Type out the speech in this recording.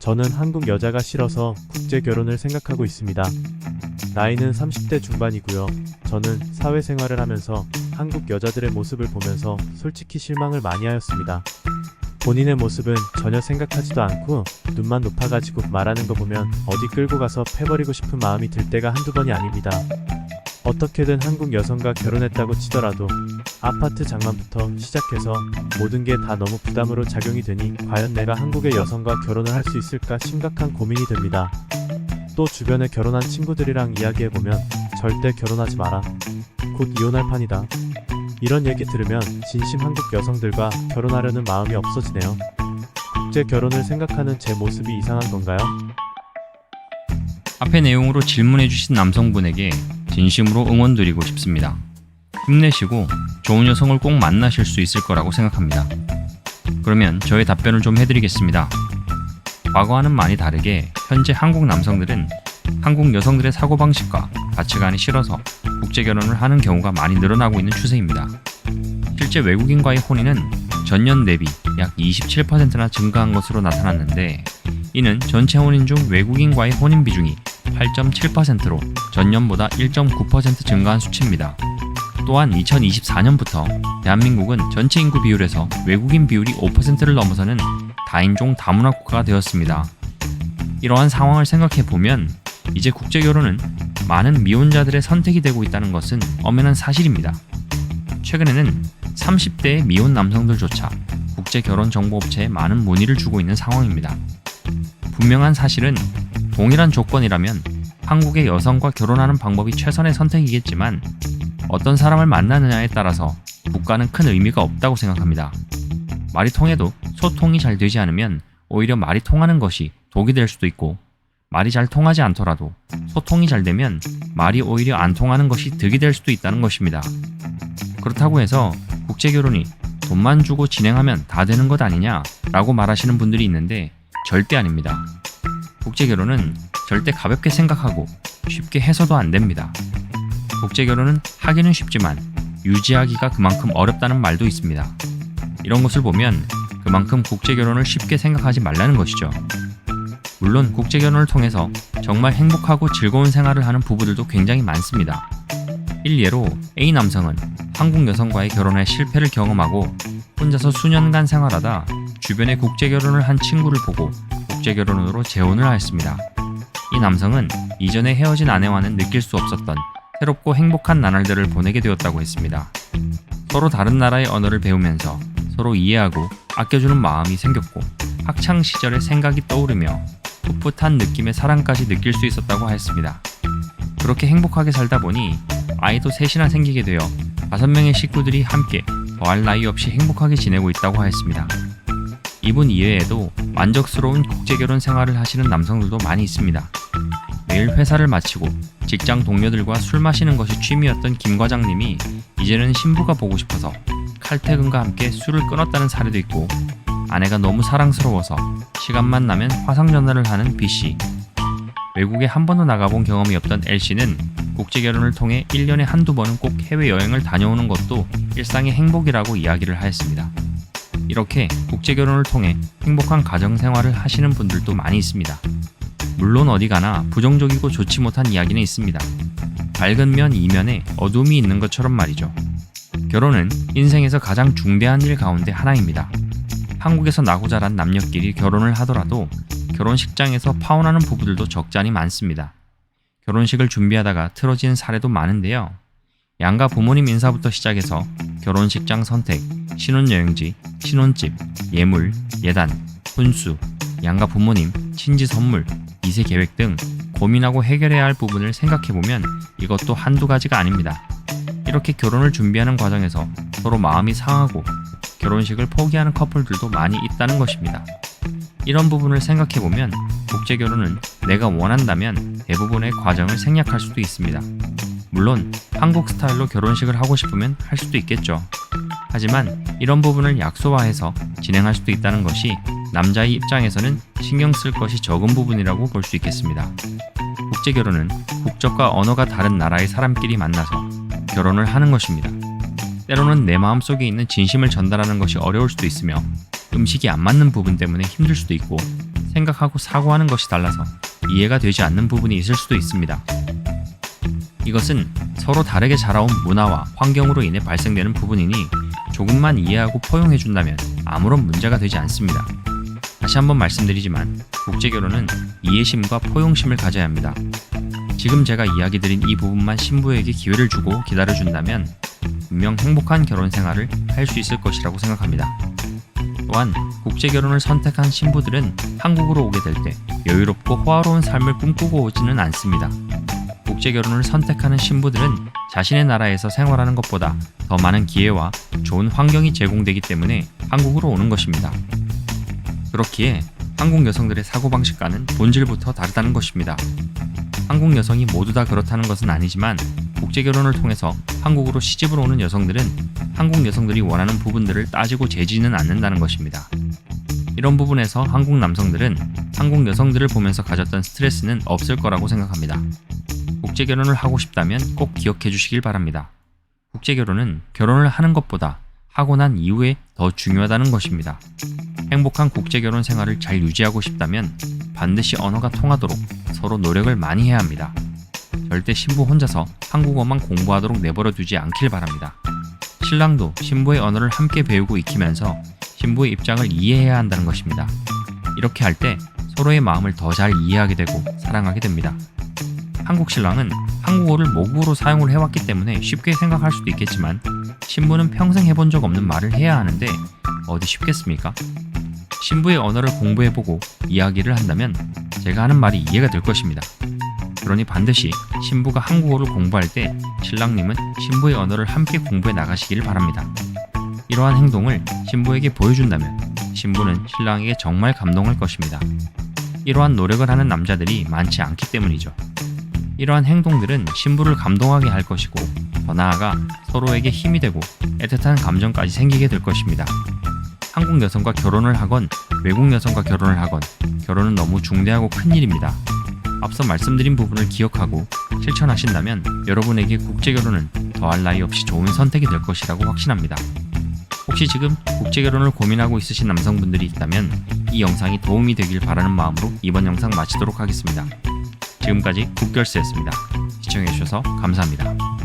저는 한국 여자가 싫어서 국제 결혼을 생각하고 있습니다. 나이는 30대 중반이고요. 저는 사회생활을 하면서 한국 여자들의 모습을 보면서 솔직히 실망을 많이 하였습니다. 본인의 모습은 전혀 생각하지도 않고 눈만 높아가지고 말하는 거 보면 어디 끌고 가서 패버리고 싶은 마음이 들 때가 한두 번이 아닙니다. 어떻게든 한국 여성과 결혼했다고 치더라도 아파트 장만부터 시작해서 모든 게 다 너무 부담으로 작용이 되니 과연 내가 한국의 여성과 결혼을 할 수 있을까 심각한 고민이 됩니다. 또 주변에 결혼한 친구들이랑 이야기해보면 절대 결혼하지 마라. 곧 이혼할 판이다. 이런 얘기 들으면 진심 한국 여성들과 결혼하려는 마음이 없어지네요. 국제 결혼을 생각하는 제 모습이 이상한 건가요? 앞의 내용으로 질문해주신 남성분에게 진심으로 응원드리고 싶습니다. 힘내시고 좋은 여성을 꼭 만나실 수 있을 거라고 생각합니다. 그러면 저의 답변을 좀 해드리겠습니다. 과거와는 많이 다르게 현재 한국 남성들은 한국 여성들의 사고방식과 가치관이 싫어서 국제결혼을 하는 경우가 많이 늘어나고 있는 추세입니다. 실제 외국인과의 혼인은 전년 대비 약 27%나 증가한 것으로 나타났는데, 이는 전체 혼인 중 외국인과의 혼인 비중이 8.7%로 전년보다 1.9% 증가한 수치입니다. 또한 2024년부터 대한민국은 전체 인구 비율에서 외국인 비율이 5%를 넘어서는 다인종 다문화 국가가 되었습니다. 이러한 상황을 생각해보면 이제 국제결혼은 많은 미혼자들의 선택이 되고 있다는 것은 엄연한 사실입니다. 최근에는 30대의 미혼 남성들조차 국제결혼정보업체에 많은 문의를 주고 있는 상황입니다. 분명한 사실은 동일한 조건이라면 한국의 여성과 결혼하는 방법이 최선의 선택이겠지만 어떤 사람을 만나느냐에 따라서 국가는 큰 의미가 없다고 생각합니다. 말이 통해도 소통이 잘 되지 않으면 오히려 말이 통하는 것이 독이 될 수도 있고, 말이 잘 통하지 않더라도 소통이 잘 되면 말이 오히려 안 통하는 것이 득이 될 수도 있다는 것입니다. 그렇다고 해서 국제결혼이 돈만 주고 진행하면 다 되는 것 아니냐 라고 말하시는 분들이 있는데 절대 아닙니다. 국제결혼은 절대 가볍게 생각하고 쉽게 해서도 안 됩니다. 국제결혼은 하기는 쉽지만 유지하기가 그만큼 어렵다는 말도 있습니다. 이런 것을 보면 그만큼 국제결혼을 쉽게 생각하지 말라는 것이죠. 물론 국제결혼을 통해서 정말 행복하고 즐거운 생활을 하는 부부들도 굉장히 많습니다. 일례로 A 남성은 한국 여성과의 결혼에 실패를 경험하고 혼자서 수년간 생활하다 주변에 국제결혼을 한 친구를 보고 국제결혼으로 재혼을 하였습니다. 이 남성은 이전에 헤어진 아내와는 느낄 수 없었던 새롭고 행복한 나날들을 보내게 되었다고 했습니다. 서로 다른 나라의 언어를 배우면서 서로 이해하고 아껴주는 마음이 생겼고, 학창 시절의 생각이 떠오르며 풋풋한 느낌의 사랑까지 느낄 수 있었다고 하였습니다. 그렇게 행복하게 살다 보니 아이도 셋이나 생기게 되어 5명의 식구들이 함께 더할 나위 없이 행복하게 지내고 있다고 하였습니다. 이분 이외에도 만족스러운 국제결혼 생활을 하시는 남성들도 많이 있습니다. 매일 회사를 마치고 직장 동료들과 술 마시는 것이 취미였던 김 과장님이 이제는 신부가 보고 싶어서 칼퇴근과 함께 술을 끊었다는 사례도 있고, 아내가 너무 사랑스러워서 시간만 나면 화상전화를 하는 B씨, 외국에 한 번도 나가본 경험이 없던 L씨는 국제결혼을 통해 1년에 한두 번은 꼭 해외여행을 다녀오는 것도 일상의 행복이라고 이야기를 하였습니다. 이렇게 국제결혼을 통해 행복한 가정생활을 하시는 분들도 많이 있습니다. 물론 어디 가나 부정적이고 좋지 못한 이야기는 있습니다. 밝은 면 이면에 어둠이 있는 것처럼 말이죠. 결혼은 인생에서 가장 중대한 일 가운데 하나입니다. 한국에서 나고 자란 남녀끼리 결혼을 하더라도 결혼식장에서 파혼하는 부부들도 적지 않이 많습니다. 결혼식을 준비하다가 틀어지는 사례도 많은데요. 양가 부모님 인사부터 시작해서 결혼식장 선택, 신혼여행지, 신혼집, 예물, 예단, 혼수, 양가 부모님, 친지 선물, 2세 계획 등 고민하고 해결해야 할 부분을 생각해보면 이것도 한두 가지가 아닙니다. 이렇게 결혼을 준비하는 과정에서 서로 마음이 상하고 결혼식을 포기하는 커플들도 많이 있다는 것입니다. 이런 부분을 생각해보면 국제결혼은 내가 원한다면 대부분의 과정을 생략할 수도 있습니다. 물론 한국 스타일로 결혼식을 하고 싶으면 할 수도 있겠죠. 하지만 이런 부분을 약소화해서 진행할 수도 있다는 것이 남자의 입장에서는 신경 쓸 것이 적은 부분이라고 볼 수 있겠습니다. 국제결혼은 국적과 언어가 다른 나라의 사람끼리 만나서 결혼을 하는 것입니다. 때로는 내 마음속에 있는 진심을 전달하는 것이 어려울 수도 있으며 음식이 안 맞는 부분 때문에 힘들 수도 있고 생각하고 사고하는 것이 달라서 이해가 되지 않는 부분이 있을 수도 있습니다. 이것은 서로 다르게 자라온 문화와 환경으로 인해 발생되는 부분이니 조금만 이해하고 포용해준다면 아무런 문제가 되지 않습니다. 다시 한번 말씀드리지만 국제결혼은 이해심과 포용심을 가져야 합니다. 지금 제가 이야기 드린 이 부분만 신부에게 기회를 주고 기다려준다면 분명 행복한 결혼 생활을 할 수 있을 것이라고 생각합니다. 또한 국제결혼을 선택한 신부들은 한국으로 오게 될 때 여유롭고 호화로운 삶을 꿈꾸고 오지는 않습니다. 국제결혼을 선택하는 신부들은 자신의 나라에서 생활하는 것보다 더 많은 기회와 좋은 환경이 제공되기 때문에 한국으로 오는 것입니다. 그렇기에 한국 여성들의 사고방식과는 본질부터 다르다는 것입니다. 한국 여성이 모두 다 그렇다는 것은 아니지만 국제결혼을 통해서 한국으로 시집을 오는 여성들은 한국 여성들이 원하는 부분들을 따지고 재지는 않는다는 것입니다. 이런 부분에서 한국 남성들은 한국 여성들을 보면서 가졌던 스트레스는 없을 거라고 생각합니다. 국제결혼을 하고 싶다면 꼭 기억해 주시길 바랍니다. 국제결혼은 결혼을 하는 것보다 하고 난 이후에 더 중요하다는 것입니다. 행복한 국제결혼 생활을 잘 유지하고 싶다면 반드시 언어가 통하도록 서로 노력을 많이 해야 합니다. 절대 신부 혼자서 한국어만 공부하도록 내버려 두지 않길 바랍니다. 신랑도 신부의 언어를 함께 배우고 익히면서 신부의 입장을 이해해야 한다는 것입니다. 이렇게 할 때 서로의 마음을 더 잘 이해하게 되고 사랑하게 됩니다. 한국 신랑은 한국어를 모국어로 사용을 해왔기 때문에 쉽게 생각할 수도 있겠지만 신부는 평생 해본 적 없는 말을 해야 하는데 어디 쉽겠습니까? 신부의 언어를 공부해보고 이야기를 한다면 제가 하는 말이 이해가 될 것입니다. 그러니 반드시 신부가 한국어를 공부할 때 신랑님은 신부의 언어를 함께 공부해 나가시길 바랍니다. 이러한 행동을 신부에게 보여준다면 신부는 신랑에게 정말 감동할 것입니다. 이러한 노력을 하는 남자들이 많지 않기 때문이죠. 이러한 행동들은 신부를 감동하게 할 것이고 더 나아가 서로에게 힘이 되고 애틋한 감정까지 생기게 될 것입니다. 한국 여성과 결혼을 하건 외국 여성과 결혼을 하건 결혼은 너무 중대하고 큰 일입니다. 앞서 말씀드린 부분을 기억하고 실천하신다면 여러분에게 국제결혼은 더할 나위 없이 좋은 선택이 될 것이라고 확신합니다. 혹시 지금 국제결혼을 고민하고 있으신 남성분들이 있다면 이 영상이 도움이 되길 바라는 마음으로 이번 영상 마치도록 하겠습니다. 지금까지 국결스였습니다. 시청해주셔서 감사합니다.